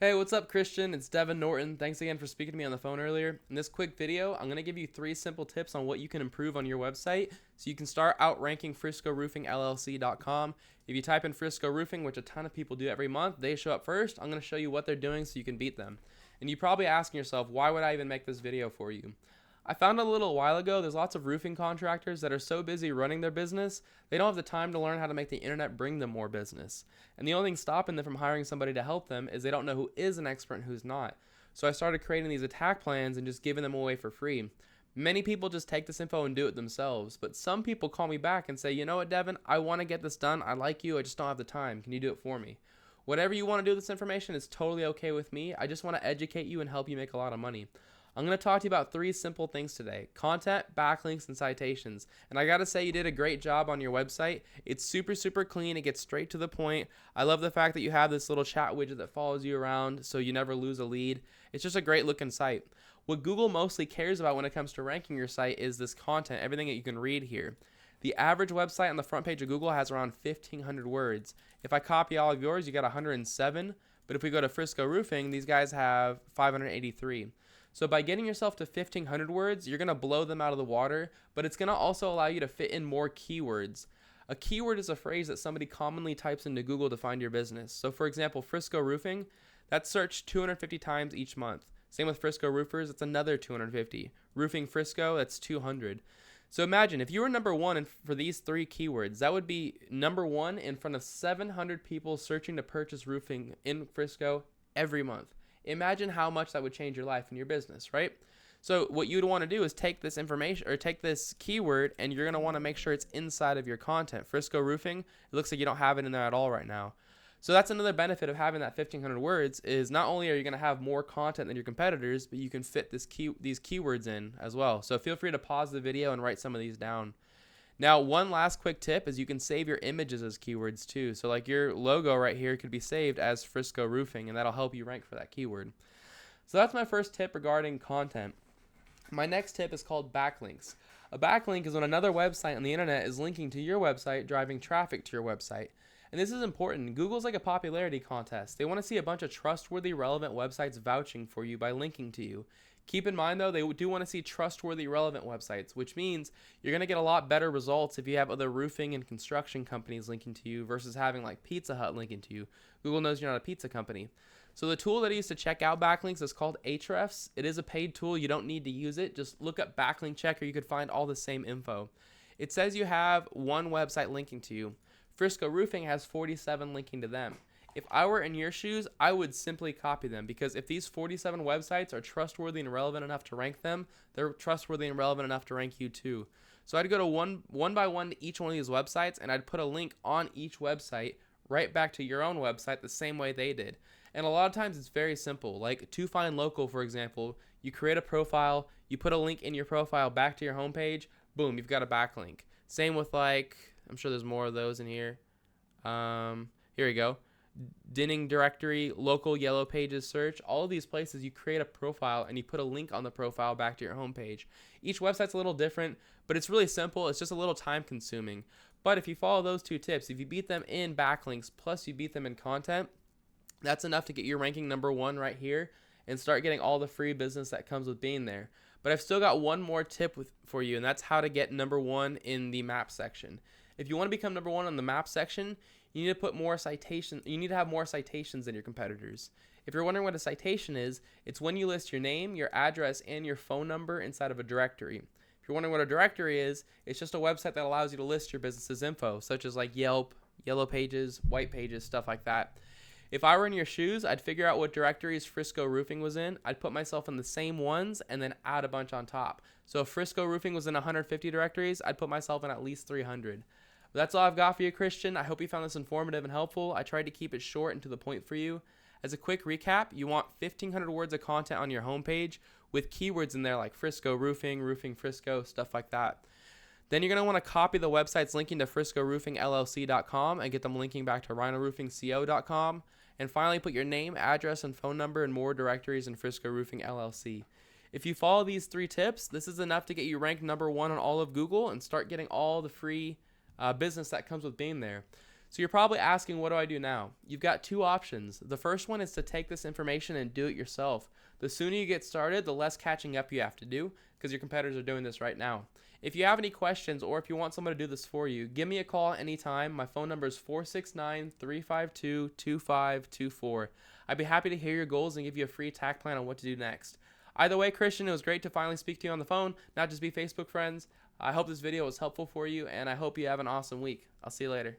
Hey, what's up, Christian? It's Devin Norton. Thanks again for speaking to me on the phone earlier. In this quick video, I'm going to give you 3 simple tips on what you can improve on your website so you can start outranking FriscoRoofingLLC.com. If you type in Frisco Roofing, which a ton of people do every month, they show up first. I'm going to show you what they're doing so you can beat them. And you're probably asking yourself, why would I even make this video for you? I found a little while ago there's lots of roofing contractors that are so busy running their business, they don't have the time to learn how to make the internet bring them more business. And the only thing stopping them from hiring somebody to help them is they don't know who is an expert and who's not. So I started creating these attack plans and just giving them away for free. Many people just take this info and do it themselves, but some people call me back and say, you know what, Devin, I want to get this done. I like you. I just don't have the time. Can you do it for me? Whatever you want to do with this information is totally okay with me. I just want to educate you and help you make a lot of money. I'm going to talk to you about 3 simple things today: content, backlinks, and citations. And I got to say, you did a great job on your website. It's super clean. It gets straight to the point. I love the fact that you have this little chat widget that follows you around so you never lose a lead. It's just a great looking site. What Google mostly cares about when it comes to ranking your site is this content, everything that you can read here. The average website on the front page of Google has around 1,500 words. If I copy all of yours, you got 107. But if we go to Frisco Roofing, these guys have 583. So by getting yourself to 1,500 words, you're going to blow them out of the water, but it's going to also allow you to fit in more keywords. A keyword is a phrase that somebody commonly types into Google to find your business. So for example, Frisco Roofing, that's searched 250 times each month. Same with Frisco Roofers, it's another 250. Roofing Frisco, that's 200. So imagine if you were number one for these 3 keywords, that would be number one in front of 700 people searching to purchase roofing in Frisco every month. Imagine how much that would change your life and your business, right? So what you'd want to do is take this information or take this keyword and you're going to want to make sure it's inside of your content. Frisco Roofing, it looks like you don't have it in there at all right now. So that's another benefit of having that 1,500 words is not only are you going to have more content than your competitors, but you can fit these keywords in as well. So feel free to pause the video and write some of these down. Now, one last quick tip is you can save your images as keywords too. So like your logo right here could be saved as Frisco Roofing, and that'll help you rank for that keyword. So that's my first tip regarding content. My next tip is called backlinks. A backlink is when another website on the internet is linking to your website, driving traffic to your website. And this is important. Google's like a popularity contest. They want to see a bunch of trustworthy, relevant websites vouching for you by linking to you. Keep in mind, though, they do want to see trustworthy, relevant websites, which means you're going to get a lot better results if you have other roofing and construction companies linking to you versus having like Pizza Hut linking to you. Google knows you're not a pizza company. So the tool that I use to check out backlinks is called Ahrefs. It is a paid tool. You don't need to use it. Just look up backlink checker. You could find all the same info. It says you have one website linking to you. Frisco Roofing has 47 linking to them. If I were in your shoes, I would simply copy them, because if these 47 websites are trustworthy and relevant enough to rank them, they're trustworthy and relevant enough to rank you too. So I'd go to one by one to each one of these websites, and I'd put a link on each website right back to your own website the same way they did. And a lot of times it's very simple. Like To Find Local, for example, you create a profile, you put a link in your profile back to your homepage, boom, you've got a backlink. Same with like, I'm sure there's more of those in here. Here we go. Dinning directory, local yellow pages search, all of these places you create a profile and you put a link on the profile back to your homepage. Each website's a little different, but it's really simple. It's just a little time consuming. But if you follow those 2 tips, if you beat them in backlinks plus you beat them in content, that's enough to get your ranking number 1 right here and start getting all the free business that comes with being there. But I've still got one more tip for you, and that's how to get number 1 in the map section. If you want to become number 1 on the map section, you need to put more citations. You need to have more citations than your competitors. If you're wondering what a citation is, it's when you list your name, your address, and your phone number inside of a directory. If you're wondering what a directory is, it's just a website that allows you to list your business's info, such as like Yelp, Yellow Pages, White Pages, stuff like that. If I were in your shoes, I'd figure out what directories Frisco Roofing was in. I'd put myself in the same ones and then add a bunch on top. So if Frisco Roofing was in 150 directories, I'd put myself in at least 300. But that's all I've got for you, Christian. I hope you found this informative and helpful. I tried to keep it short and to the point for you. As a quick recap, you want 1,500 words of content on your homepage with keywords in there like Frisco Roofing, Roofing Frisco, stuff like that. Then you're going to want to copy the websites linking to FriscoRoofingLLC.com and get them linking back to RhinoRoofingCO.com. And finally, put your name, address, and phone number in more directories in Frisco Roofing LLC. If you follow these 3 tips, this is enough to get you ranked number 1 on all of Google and start getting all the free business that comes with being there. So you're probably asking, what do I do now? You've got two options. The first one is to take this information and do it yourself. The sooner you get started, the less catching up you have to do, because your competitors are doing this right now. If you have any questions, or if you want someone to do this for you, give me a call anytime. My phone number is 469-352-2524. I'd be happy to hear your goals and give you a free attack plan on what to do next. Either way, Christian, it was great to finally speak to you on the phone, not just be Facebook friends. I hope this video was helpful for you, and I hope you have an awesome week. I'll see you later.